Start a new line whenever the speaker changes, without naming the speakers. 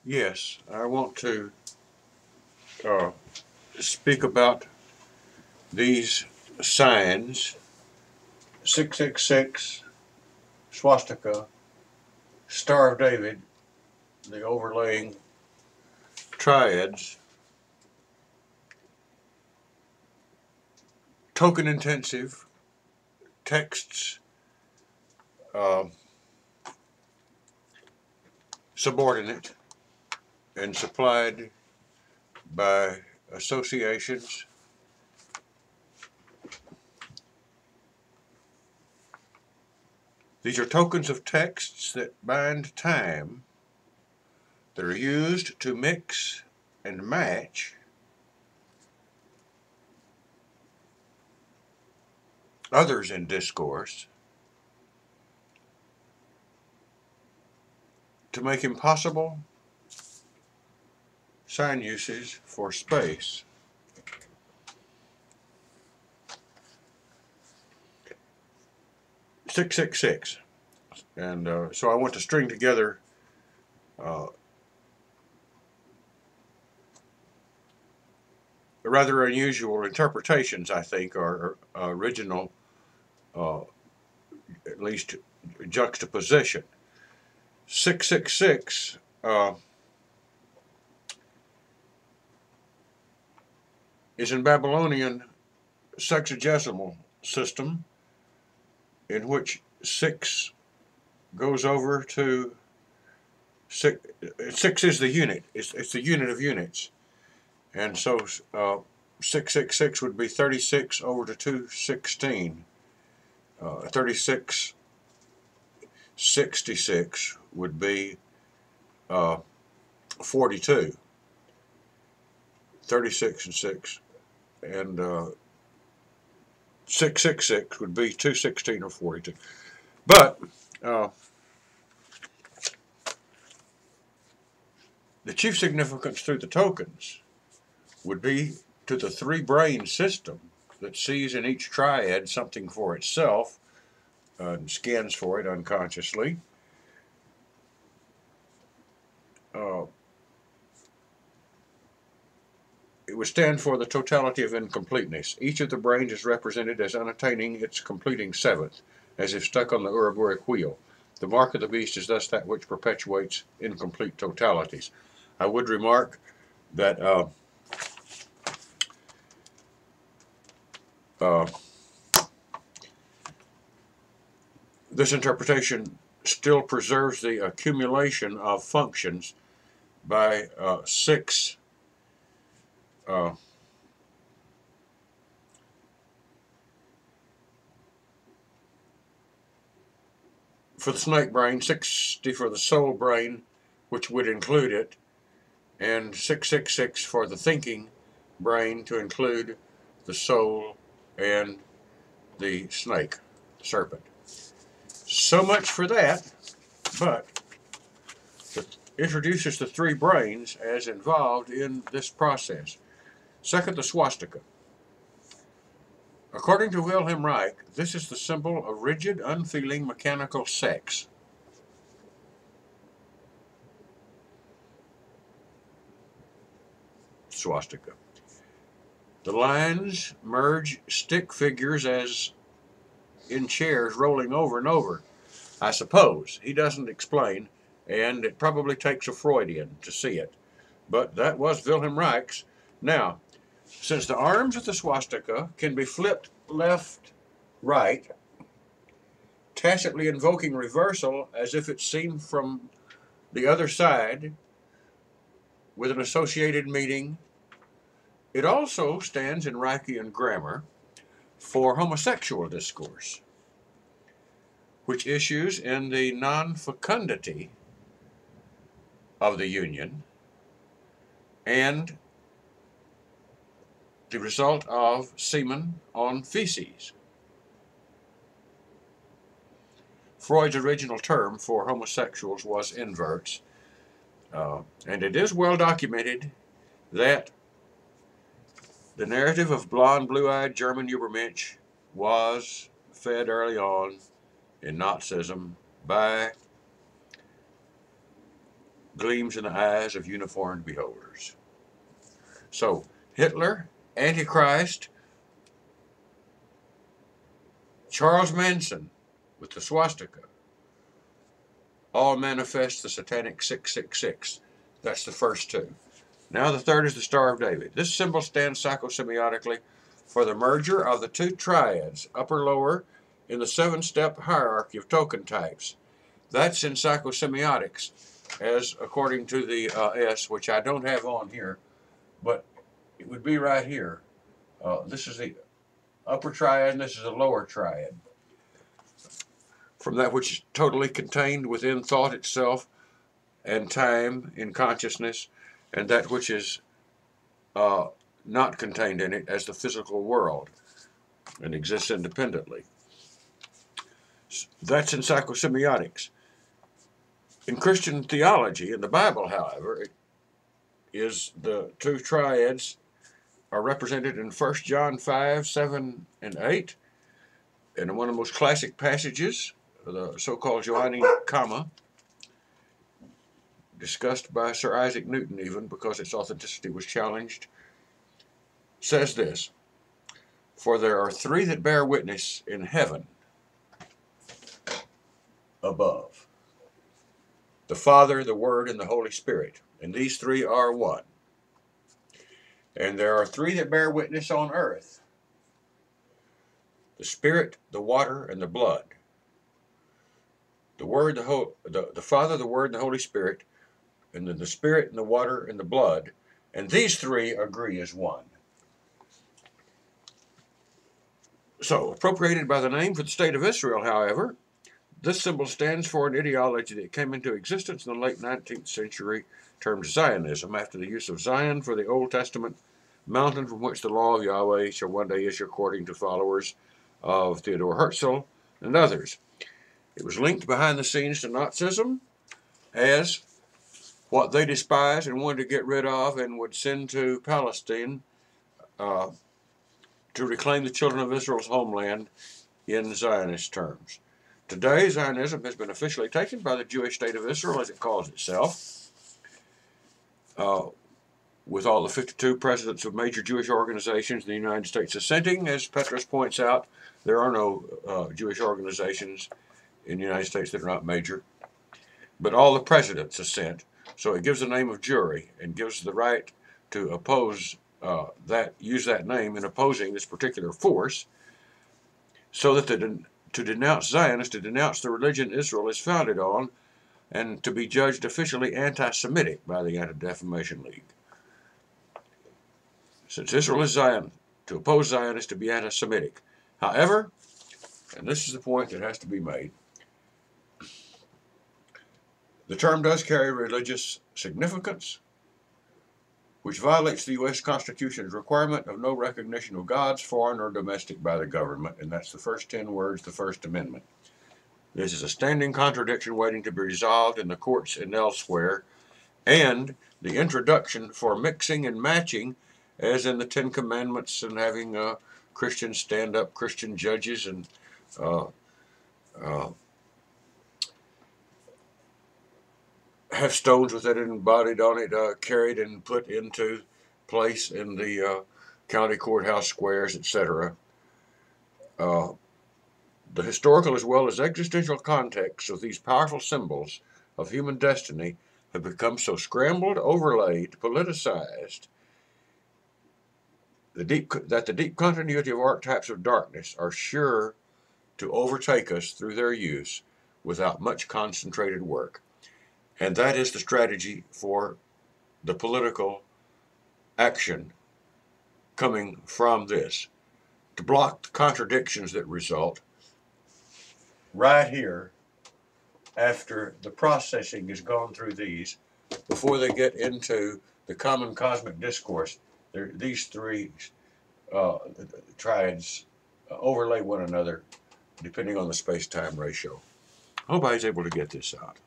Yes, I want to uh, speak about these signs: 666, swastika, Star of David, the overlaying triads, token intensive texts, uh, subordinate, and supplied by associations. These are tokens of texts that bind time, that are used to mix and match others in discourse to make impossible sign uses for space. SixSixSix. And so I want to string together uh, rather unusual interpretations, I think, or original, uh, at least juxtaposition. 666 is in Babylonian sexagesimal system, in which 6 goes over to 6. 6 is the unit. It's the unit of units. And so 666 would be 36 over to 216. 3666 would be 42. 36 and 6. And 666 would be 216 or 42. But the chief significance through the tokens would be to the three brain system that sees in each triad something for itself and scans for it unconsciously. It would stand for the totality of incompleteness. Each of the brains is represented as unattaining its completing seventh, as if stuck on the Ouroboros wheel. The mark of the beast is thus that which perpetuates incomplete totalities. I would remark that this interpretation still preserves the accumulation of functions by 6 for the snake brain, 60 for the soul brain, which would include it, and 666 for the thinking brain to include the soul and the snake, the serpent. So much for that, but it introduces the three brains as involved in this process. Second, the swastika. According to Wilhelm Reich, this is the symbol of rigid, unfeeling, mechanical sex. Swastika. The lines merge stick figures as in chairs rolling over and over. I suppose. He doesn't explain, and it probably takes a Freudian to see it. But that was Wilhelm Reich's. Now, since the arms of the swastika can be flipped left, right, tacitly invoking reversal as if it's seen from the other side with an associated meaning, it also stands in Reichian grammar for homosexual discourse, which issues in the non-fecundity of the union and the result of semen on feces. Freud's original term for homosexuals was inverts, and it is well documented that the narrative of blonde, blue-eyed German Übermensch was fed early on in Nazism by gleams in the eyes of uniformed beholders. So, Hitler, Antichrist, Charles Manson with the swastika, all manifest the satanic 666. That's the first two. Now the third is the Star of David. This symbol stands psychosemiotically for the merger of the two triads, upper-lower, in the 7-step hierarchy of token types. That's in psychosemiotics, as according to the S, which I don't have on here, but it would be right here. This is the upper triad, and this is the lower triad. From that which is totally contained within thought itself and time in consciousness, and that which is not contained in it as the physical world and exists independently. That's in psychosemiotics. In Christian theology, in the Bible, however, it is the two triads are represented in 1 John 5, 7, and 8. And one of the most classic passages, the so-called Johannine comma, discussed by Sir Isaac Newton even because its authenticity was challenged, says this: "For there are three that bear witness in heaven above, the Father, the Word, and the Holy Spirit, and these three are one. And there are three that bear witness on earth, the Spirit, the water, and the blood. The Word, the Father, the Word, and the Holy Spirit, and then the Spirit, and the water, and the blood, and these three agree as one." So, appropriated by the name for the state of Israel, however, this symbol stands for an ideology that came into existence in the late 19th century, termed Zionism, after the use of Zion for the Old Testament mountain from which the law of Yahweh shall one day issue, according to followers of Theodor Herzl and others. It was linked behind the scenes to Nazism as what they despised and wanted to get rid of and would send to Palestine to reclaim the children of Israel's homeland in Zionist terms. Today, Zionism has been officially taken by the Jewish state of Israel, as it calls itself, with all the 52 presidents of major Jewish organizations in the United States assenting. As Petrus points out, there are no Jewish organizations in the United States that are not major, but all the presidents assent. So it gives the name of jury and gives the right to oppose use that name in opposing this particular force, so that to denounce Zionists, to denounce the religion Israel is founded on, and to be judged officially anti-Semitic by the Anti-Defamation League. Since Israel is Zion, to oppose Zion is to be anti-Semitic. However, and this is the point that has to be made, the term does carry religious significance, which violates the U.S. Constitution's requirement of no recognition of gods, foreign or domestic, by the government, and that's the first 10 words, the First Amendment. This is a standing contradiction waiting to be resolved in the courts and elsewhere, and the introduction for mixing and matching, as in the Ten Commandments, and having Christians stand up, Christian judges, and have stones with it embodied on it, carried and put into place in the county courthouse squares, etc. The historical as well as existential context of these powerful symbols of human destiny have become so scrambled, overlaid, politicized, that the deep continuity of archetypes of darkness are sure to overtake us through their use without much concentrated work. And that is the strategy for the political action coming from this, to block the contradictions that result right here after the processing has gone through these, before they get into the common cosmic discourse. These three triads overlay one another depending on the space-time ratio. I hope I was able to get this out.